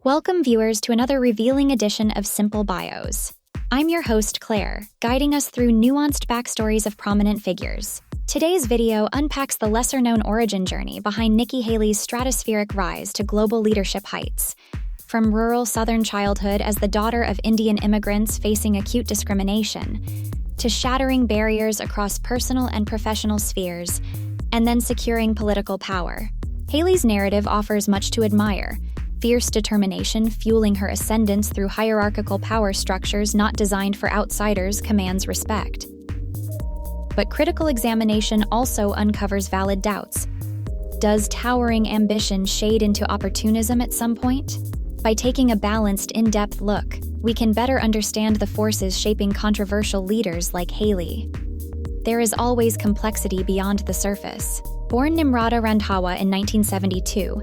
Welcome, viewers, to another revealing edition of Simple Bios. I'm your host, Claire, guiding us through nuanced backstories of prominent figures. Today's video unpacks the lesser-known origin journey behind Nikki Haley's stratospheric rise to global leadership heights. From rural Southern childhood as the daughter of Indian immigrants facing acute discrimination, to shattering barriers across personal and professional spheres, and then securing political power. Haley's narrative offers much to admire. Fierce determination fueling her ascendance through hierarchical power structures not designed for outsiders commands respect. But critical examination also uncovers valid doubts. Does towering ambition shade into opportunism at some point? By taking a balanced, in-depth look, we can better understand the forces shaping controversial leaders like Haley. There is always complexity beyond the surface. Born Nimrata Randhawa in 1972,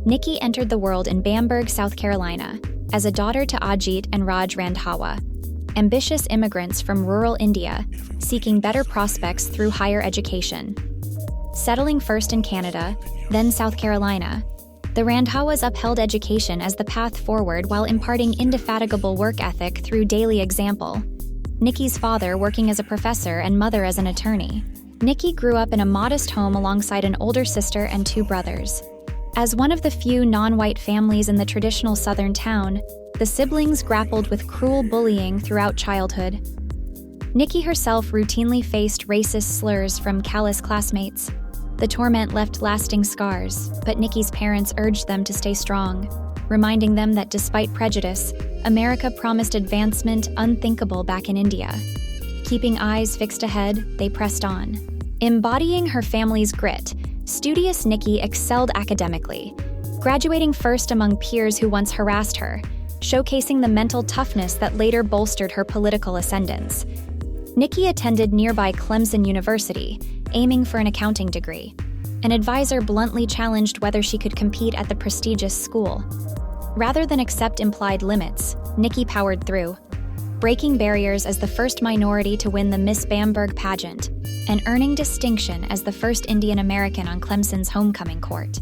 Nikki entered the world in Bamberg, South Carolina, as a daughter to Ajit and Raj Randhawa, ambitious immigrants from rural India seeking better prospects through higher education. Settling first in Canada, then South Carolina, the Randhawas upheld education as the path forward while imparting indefatigable work ethic through daily example. Nikki's father working as a professor and mother as an attorney. Nikki grew up in a modest home alongside an older sister and two brothers. As one of the few non-white families in the traditional Southern town, the siblings grappled with cruel bullying throughout childhood. Nikki herself routinely faced racist slurs from callous classmates. The torment left lasting scars, but Nikki's parents urged them to stay strong, reminding them that despite prejudice, America promised advancement unthinkable back in India. Keeping eyes fixed ahead, they pressed on. Embodying her family's grit, studious Nikki excelled academically, graduating first among peers who once harassed her, showcasing the mental toughness that later bolstered her political ascendance. Nikki attended nearby Clemson University, aiming for an accounting degree. An advisor bluntly challenged whether she could compete at the prestigious school. Rather than accept implied limits, Nikki powered through, breaking barriers as the first minority to win the Miss Bamberg pageant, and earning distinction as the first Indian American on Clemson's homecoming court.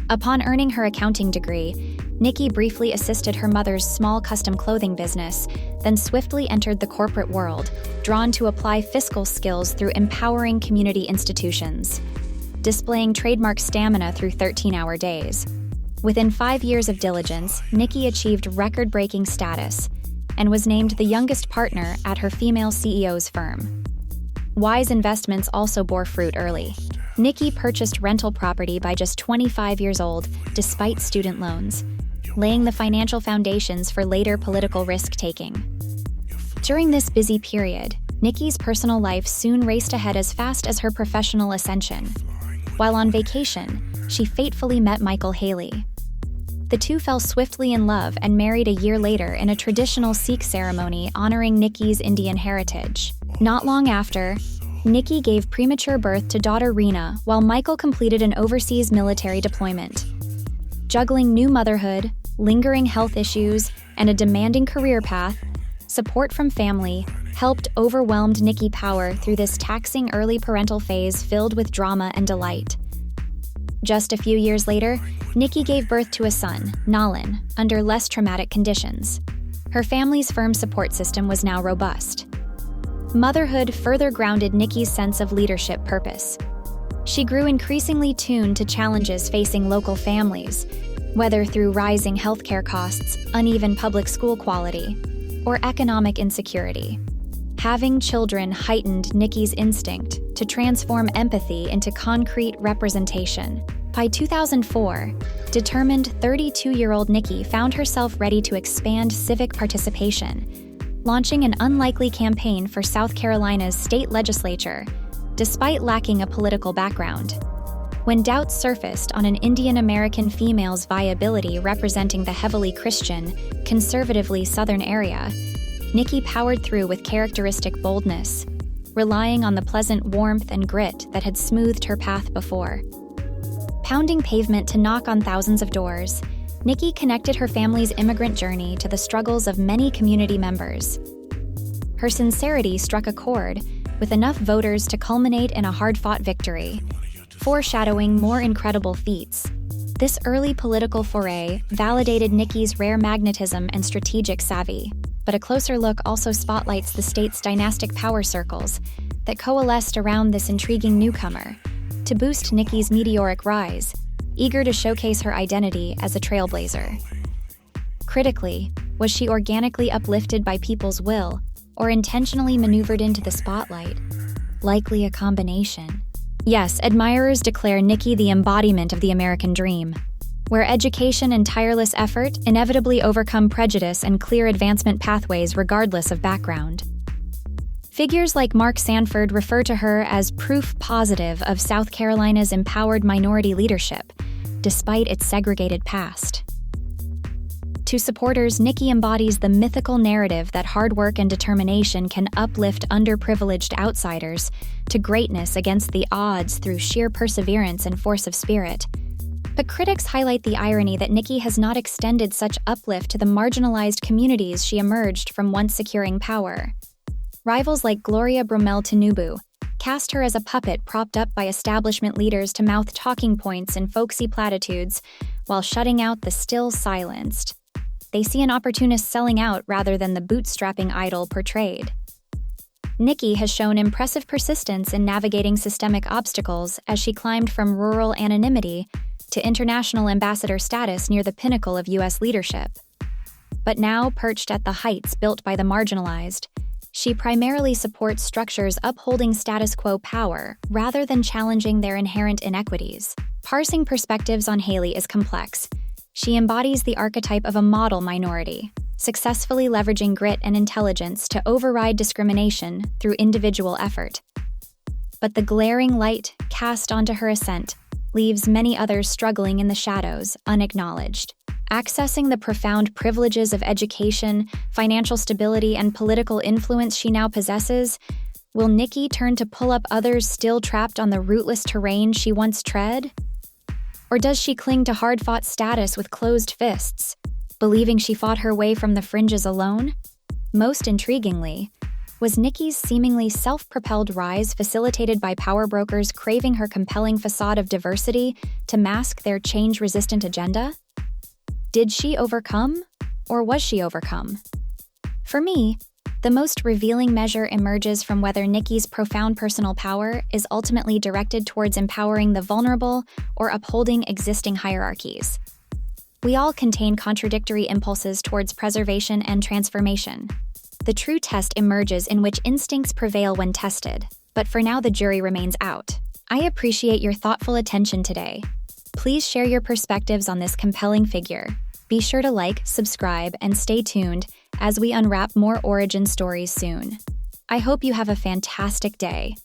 Upon earning her accounting degree, Nikki briefly assisted her mother's small custom clothing business, then swiftly entered the corporate world, drawn to apply fiscal skills through empowering community institutions, displaying trademark stamina through 13-hour days. Within 5 years of diligence, Nikki achieved record-breaking status and was named the youngest partner at her female CEO's firm. Wise investments also bore fruit early. Nikki purchased rental property by just 25 years old, despite student loans, laying the financial foundations for later political risk-taking. During this busy period, Nikki's personal life soon raced ahead as fast as her professional ascension. While on vacation, she fatefully met Michael Haley. The two fell swiftly in love and married a year later in a traditional Sikh ceremony honoring Nikki's Indian heritage. Not long after, Nikki gave premature birth to daughter Reena while Michael completed an overseas military deployment. Juggling new motherhood, lingering health issues, and a demanding career path, support from family helped overwhelmed Nikki power through this taxing early parental phase filled with drama and delight. Just a few years later, Nikki gave birth to a son, Nalin, under less traumatic conditions. Her family's firm support system was now robust. Motherhood further grounded Nikki's sense of leadership purpose. She grew increasingly tuned to challenges facing local families, whether through rising healthcare costs, uneven public school quality, or economic insecurity. Having children heightened Nikki's instinct to transform empathy into concrete representation. By 2004, determined 32-year-old Nikki found herself ready to expand civic participation, launching an unlikely campaign for South Carolina's state legislature, despite lacking a political background. When doubts surfaced on an Indian American female's viability representing the heavily Christian, conservatively Southern area, Nikki powered through with characteristic boldness, relying on the pleasant warmth and grit that had smoothed her path before. Pounding pavement to knock on thousands of doors, Nikki connected her family's immigrant journey to the struggles of many community members. Her sincerity struck a chord with enough voters to culminate in a hard-fought victory, foreshadowing more incredible feats. This early political foray validated Nikki's rare magnetism and strategic savvy, but a closer look also spotlights the state's dynastic power circles that coalesced around this intriguing newcomer to boost Nikki's meteoric rise, eager to showcase her identity as a trailblazer. Critically, was she organically uplifted by people's will or intentionally maneuvered into the spotlight? Likely a combination. Yes, admirers declare Nikki the embodiment of the American dream, where education and tireless effort inevitably overcome prejudice and clear advancement pathways regardless of background. Figures like Mark Sanford refer to her as proof positive of South Carolina's empowered minority leadership, despite its segregated past. To supporters, Nikki embodies the mythical narrative that hard work and determination can uplift underprivileged outsiders to greatness against the odds through sheer perseverance and force of spirit. But critics highlight the irony that Nikki has not extended such uplift to the marginalized communities she emerged from once securing power. Rivals like Gloria Bromell-Tinubu cast her as a puppet propped up by establishment leaders to mouth talking points and folksy platitudes while shutting out the still silenced. They see an opportunist selling out rather than the bootstrapping idol portrayed. Nikki has shown impressive persistence in navigating systemic obstacles as she climbed from rural anonymity to international ambassador status near the pinnacle of U.S. leadership. But now, perched at the heights built by the marginalized, she primarily supports structures upholding status quo power rather than challenging their inherent inequities. Parsing perspectives on Haley is complex. She embodies the archetype of a model minority, successfully leveraging grit and intelligence to override discrimination through individual effort. But the glaring light cast onto her ascent leaves many others struggling in the shadows, unacknowledged. Accessing the profound privileges of education, financial stability, and political influence she now possesses, will Nikki turn to pull up others still trapped on the rootless terrain she once tread? Or does she cling to hard-fought status with closed fists, believing she fought her way from the fringes alone? Most intriguingly, was Nikki's seemingly self-propelled rise facilitated by power brokers craving her compelling facade of diversity to mask their change-resistant agenda? Did she overcome, or was she overcome? For me, the most revealing measure emerges from whether Nikki's profound personal power is ultimately directed towards empowering the vulnerable or upholding existing hierarchies. We all contain contradictory impulses towards preservation and transformation. The true test emerges in which instincts prevail when tested, but for now the jury remains out. I appreciate your thoughtful attention today. Please share your perspectives on this compelling figure. Be sure to like, subscribe, and stay tuned as we unwrap more origin stories soon. I hope you have a fantastic day.